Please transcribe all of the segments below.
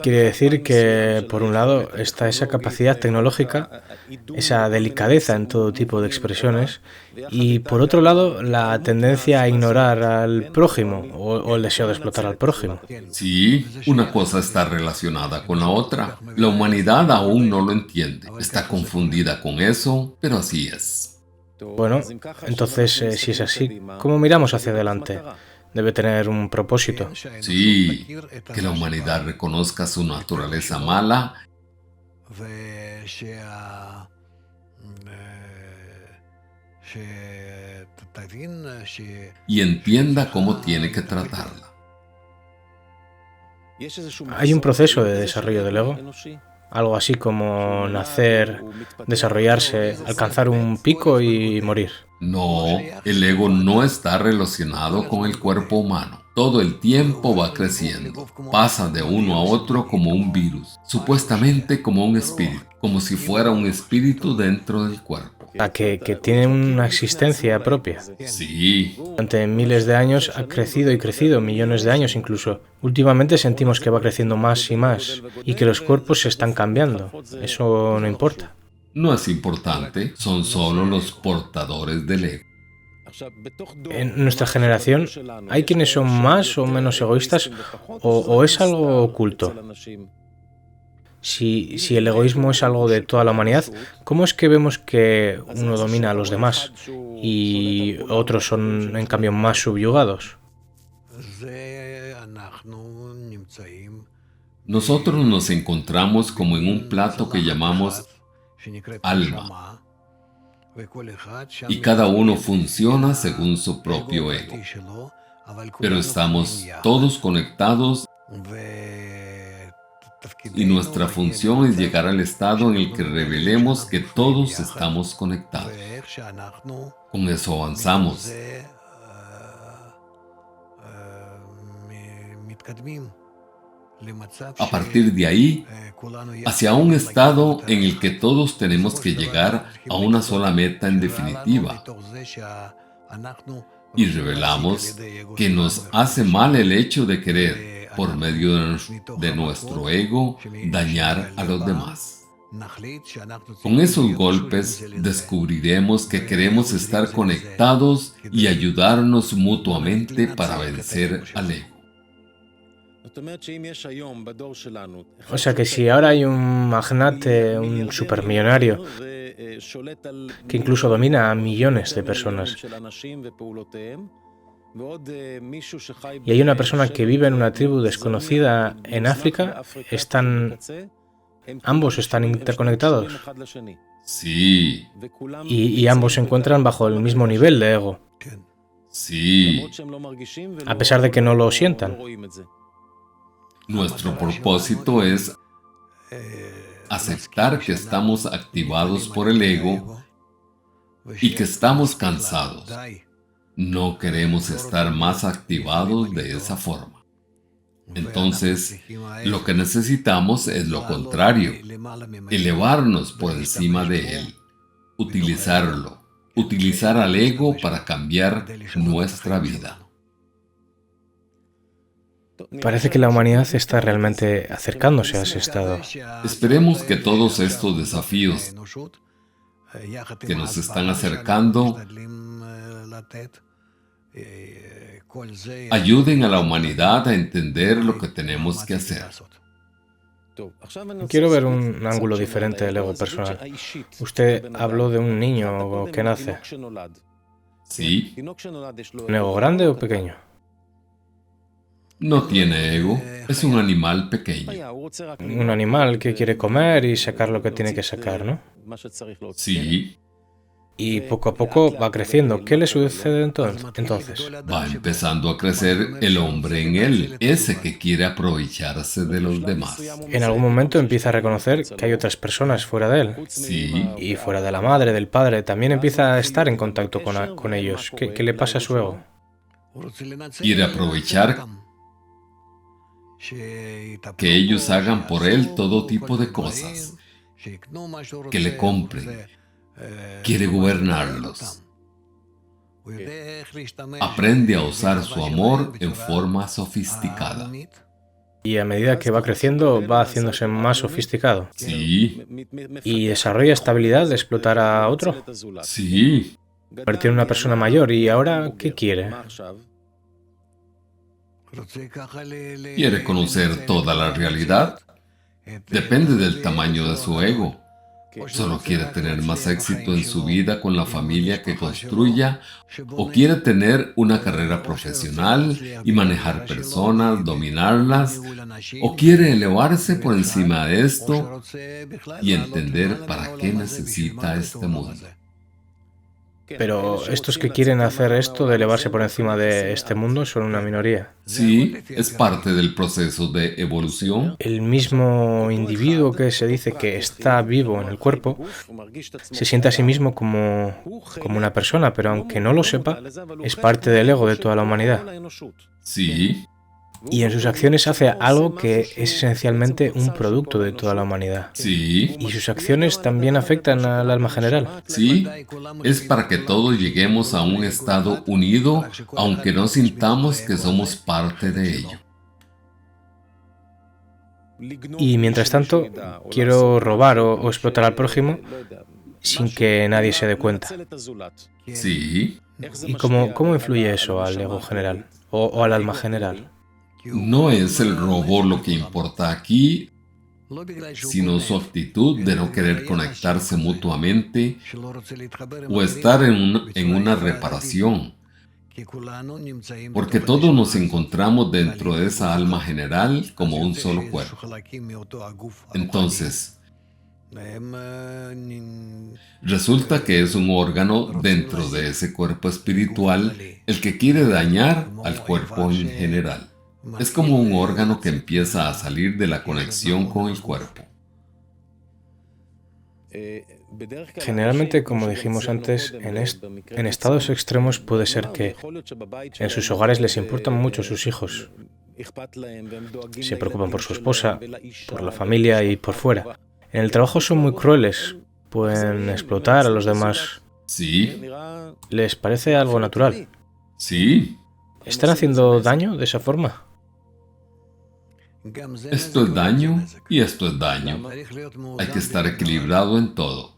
Quiere decir que, por un lado, está esa capacidad tecnológica, esa delicadeza en todo tipo de expresiones, y por otro lado, la tendencia a ignorar al prójimo o el deseo de explotar al prójimo. Sí, una cosa está relacionada con la otra. La humanidad aún no lo entiende. Está confundida con eso, pero así es. Bueno, entonces, si es así, ¿cómo miramos hacia adelante? Debe tener un propósito. Sí, que la humanidad reconozca su naturaleza mala y entienda cómo tiene que tratarla. Hay un proceso de desarrollo del ego, algo así como nacer, desarrollarse, alcanzar un pico y morir. No, el ego no está relacionado con el cuerpo humano. Todo el tiempo va creciendo. Pasa de uno a otro como un virus, supuestamente como un espíritu, como si fuera un espíritu dentro del cuerpo. Que tiene una existencia propia. Sí, Durante miles de años ha crecido y crecido, millones de años incluso. Últimamente sentimos que va creciendo más y más y que los cuerpos se están cambiando. Eso no importa. no es importante, son solo los portadores del ego. En nuestra generación, ¿hay quienes son más o menos egoístas o es algo oculto? Si el egoísmo es algo de toda la humanidad, ¿cómo es que vemos que uno domina a los demás y otros son en cambio más subyugados? Nosotros nos encontramos como en un plato que llamamos alma, y cada uno funciona según su propio ego. Pero estamos todos conectados y nuestra función es llegar al estado en el que revelemos que todos estamos conectados. Con eso avanzamos. A partir de ahí, hacia un estado en el que todos tenemos que llegar a una sola meta en definitiva. Y revelamos que nos hace mal el hecho de querer, por medio de nuestro ego, dañar a los demás. Con esos golpes descubriremos que queremos estar conectados y ayudarnos mutuamente para vencer al ego. O sea que si ahora hay un magnate, un supermillonario, que incluso domina a millones de personas, y hay una persona que vive en una tribu desconocida en África, ambos están interconectados Sí, y ambos se encuentran bajo el mismo nivel de ego, sí. a pesar de que no lo sientan. Nuestro propósito es aceptar que estamos activados por el ego y que estamos cansados. No queremos estar más activados de esa forma. Entonces, lo que necesitamos es lo contrario, elevarnos por encima de él, utilizar al ego para cambiar nuestra vida. Parece que la humanidad está realmente acercándose a ese estado. Esperemos que todos estos desafíos que nos están acercando ayuden a la humanidad a entender lo que tenemos que hacer. Quiero ver un ángulo diferente del ego personal. Usted habló de un niño que nace. ¿Sí? ¿Un ego grande o pequeño? No tiene ego, es un animal pequeño. Un animal que quiere comer y sacar lo que tiene que sacar, ¿no? Sí, Y poco a poco va creciendo. ¿Qué le sucede entonces? va empezando a crecer el hombre en él, ese que quiere aprovecharse de los demás. En algún momento empieza a reconocer que hay otras personas fuera de él. Sí, Y fuera de la madre, del padre, también empieza a estar en contacto con ellos. ¿Qué le pasa a su ego? quiere aprovechar que ellos hagan por él todo tipo de cosas, que le compren, quiere gobernarlos. Aprende a usar su amor en forma sofisticada. Y a medida que va creciendo, va haciéndose más sofisticado. Sí, Y desarrolla esta habilidad de explotar a otro. sí. Convertir en una persona mayor. ¿Y ahora qué quiere? ¿Quiere conocer toda la realidad? Depende del tamaño de su ego. Solo quiere tener más éxito en su vida con la familia que construya, o quiere tener una carrera profesional y manejar personas, dominarlas, o quiere elevarse por encima de esto y entender para qué necesita este mundo. Pero estos que quieren hacer esto de elevarse por encima de este mundo son una minoría. Sí, es parte del proceso de evolución. El mismo individuo que se dice que está vivo en el cuerpo se siente a sí mismo como una persona, pero aunque no lo sepa, es parte del ego de toda la humanidad. Sí, Y en sus acciones hace algo que es esencialmente un producto de toda la humanidad. sí, Y sus acciones también afectan al alma general. sí. Es para que todos lleguemos a un estado unido, aunque no sintamos que somos parte de ello. Y mientras tanto, quiero robar o explotar al prójimo sin que nadie se dé cuenta. Sí, ¿Y cómo influye eso al ego general o al alma general? no es el robo lo que importa aquí, sino su actitud de no querer conectarse mutuamente o estar en una reparación, porque todos nos encontramos dentro de esa alma general como un solo cuerpo. Entonces, resulta que es un órgano dentro de ese cuerpo espiritual el que quiere dañar al cuerpo en general. Es como un órgano que empieza a salir de la conexión con el cuerpo. Generalmente, como dijimos antes, en estados extremos puede ser que en sus hogares les importan mucho sus hijos. Se preocupan por su esposa, por la familia y por fuera. En el trabajo son muy crueles, pueden explotar a los demás. Sí, Les parece algo natural. sí, ¿Están haciendo daño de esa forma? esto es daño y esto es daño. Hay que estar equilibrado en todo.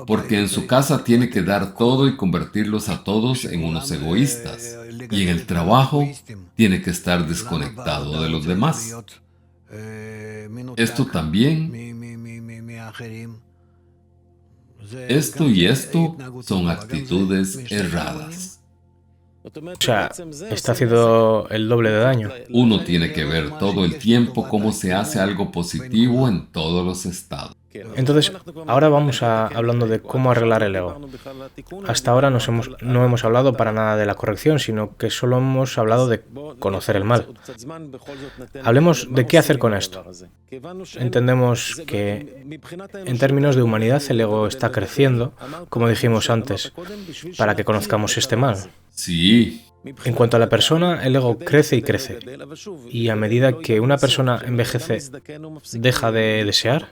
Porque en su casa tiene que dar todo y convertirlos a todos en unos egoístas. Y en el trabajo tiene que estar desconectado de los demás. Esto también, esto y esto son actitudes erradas. O sea, está haciendo el doble de daño. Uno tiene que ver todo el tiempo cómo se hace algo positivo en todos los estados. Entonces, ahora vamos hablando de cómo arreglar el ego. Hasta ahora no hemos hablado para nada de la corrección, sino que solo hemos hablado de conocer el mal. Hablemos de qué hacer con esto. Entendemos que en términos de humanidad el ego está creciendo, como dijimos antes, para que conozcamos este mal. Sí, En cuanto a la persona, el ego crece y crece. Y a medida que una persona envejece, deja de desear.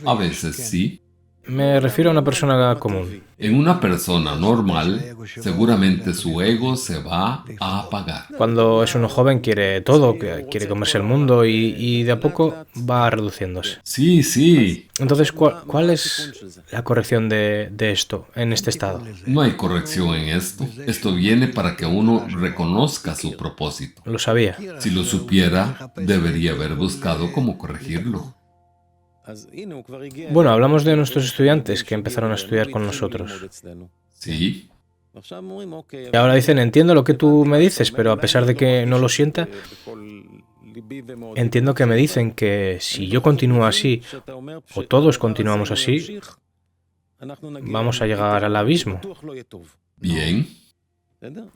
a veces sí. Me refiero a una persona común. En una persona normal, seguramente su ego se va a apagar. Cuando es uno joven quiere todo, quiere comerse el mundo y de a poco va reduciéndose. Sí, sí, Entonces, ¿cuál es la corrección de esto en este estado? no hay corrección en esto. Esto viene para que uno reconozca su propósito. Lo sabía. Si lo supiera, debería haber buscado cómo corregirlo. Bueno, hablamos de nuestros estudiantes que empezaron a estudiar con nosotros. Sí, Y ahora dicen, entiendo lo que tú me dices, pero a pesar de que no lo sienta, entiendo que me dicen que si yo continúo así, o todos continuamos así, vamos a llegar al abismo. bien.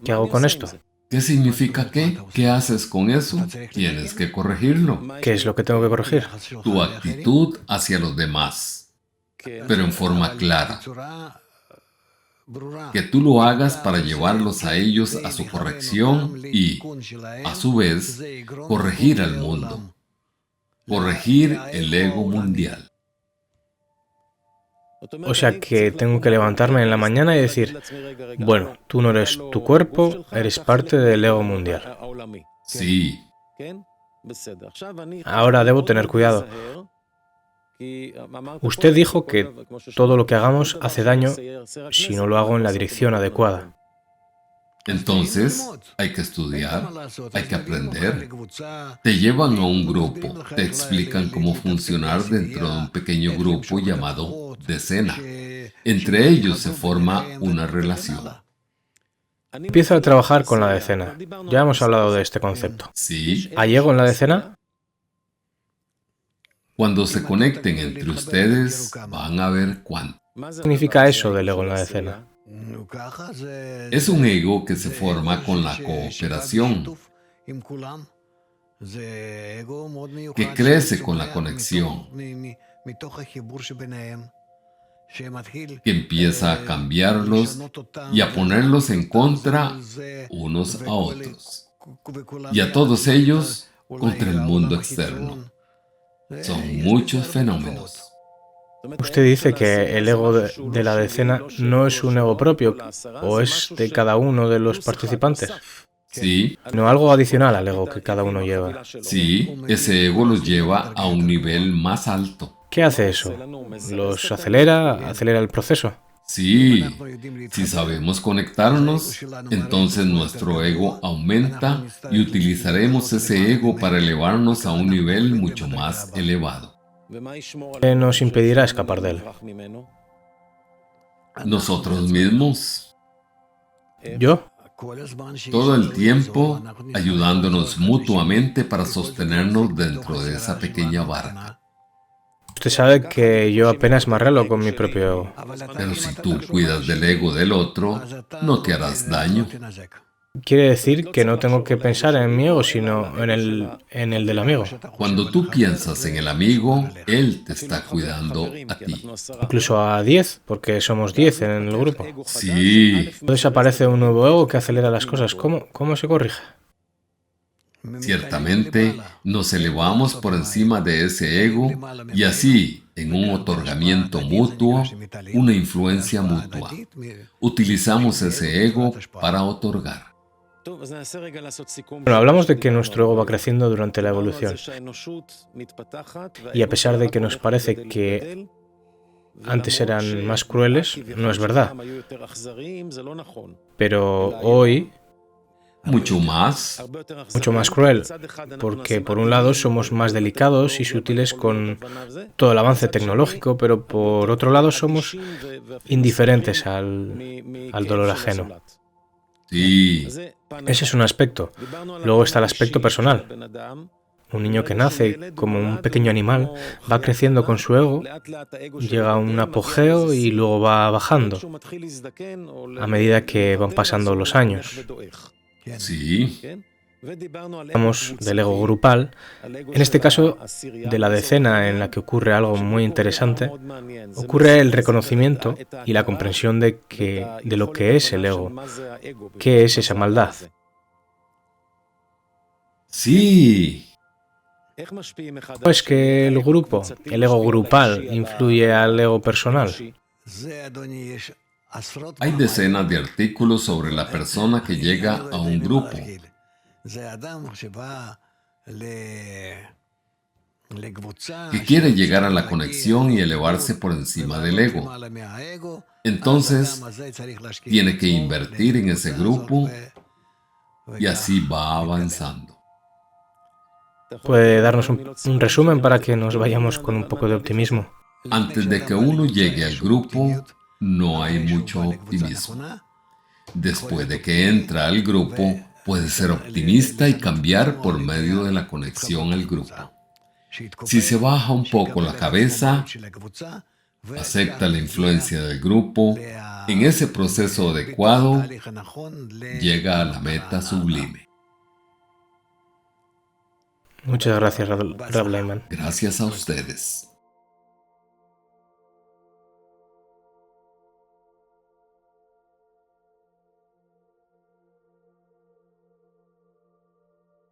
¿Qué hago con esto? ¿Qué significa qué? ¿Qué haces con eso? Tienes que corregirlo. ¿Qué es lo que tengo que corregir? Tu actitud hacia los demás, pero en forma clara. Que tú lo hagas para llevarlos a ellos a su corrección y, a su vez, corregir al mundo. Corregir el ego mundial. O sea que tengo que levantarme en la mañana y decir, bueno, tú no eres tu cuerpo, eres parte del ego mundial. Sí, Ahora debo tener cuidado. Usted dijo que todo lo que hagamos hace daño si no lo hago en la dirección adecuada. entonces hay que estudiar, hay que aprender. Te llevan a un grupo, te explican cómo funcionar dentro de un pequeño grupo llamado decena. Entre ellos se forma una relación. Empiezo a trabajar con la decena. Ya hemos hablado de este concepto. Sí, ¿Hay ego en la decena? cuando se conecten entre ustedes van a ver cuánto. ¿Qué significa eso del ego en la decena? Es un ego que se forma con la cooperación, que crece con la conexión, que empieza a cambiarlos y a ponerlos en contra unos a otros, y a todos ellos contra el mundo externo. Son muchos fenómenos. Usted dice que el ego de la decena no es un ego propio, o es de cada uno de los participantes, Sí, sino algo adicional al ego que cada uno lleva. sí, ese ego los lleva a un nivel más alto. ¿Qué hace eso? ¿Los acelera? ¿Acelera el proceso? Sí, si sabemos conectarnos, entonces nuestro ego aumenta y utilizaremos ese ego para elevarnos a un nivel mucho más elevado. ¿Qué nos impedirá escapar de él? Nosotros mismos, ¿Yo? todo el tiempo, ayudándonos mutuamente para sostenernos dentro de esa pequeña barca. Usted sabe que yo apenas me arreglo con mi propio ego. Pero si tú cuidas del ego del otro, no te harás daño. Quiere decir que no tengo que pensar en mi ego, sino en el del amigo. Cuando tú piensas en el amigo, él te está cuidando a ti. Incluso a 10, porque somos 10 en el grupo. Sí, Entonces aparece un nuevo ego que acelera las cosas. ¿Cómo se corrige? ciertamente nos elevamos por encima de ese ego y así, en un otorgamiento mutuo, una influencia mutua, utilizamos ese ego para otorgar. Bueno, hablamos de que nuestro ego va creciendo durante la evolución. Y a pesar de que nos parece que antes eran más crueles, no es verdad. Pero hoy, Mucho más, mucho más cruel, porque por un lado somos más delicados y sutiles con todo el avance tecnológico, pero por otro lado somos indiferentes al dolor ajeno. sí, Ese es un aspecto. Luego está el aspecto personal. Un niño que nace como un pequeño animal va creciendo con su ego, llega a un apogeo y luego va bajando a medida que van pasando los años. sí, Hablamos del ego grupal, en este caso de la decena en la que ocurre algo muy interesante, ocurre el reconocimiento y la comprensión de lo que es el ego, qué es esa maldad. sí. ¿Cómo es que el grupo, el ego grupal, influye al ego personal? Hay decenas de artículos sobre la persona que llega a un grupo. Que quiere llegar a la conexión y elevarse por encima del ego. Entonces, tiene que invertir en ese grupo y así va avanzando. ¿Puede darnos un resumen para que nos vayamos con un poco de optimismo? Antes de que uno llegue al grupo, no hay mucho optimismo. Después de que entra al grupo, puede ser optimista y cambiar por medio de la conexión al grupo. Si se baja un poco la cabeza, acepta la influencia del grupo, en ese proceso adecuado, llega a la meta sublime. Muchas gracias, Rav Leiman. Gracias a ustedes.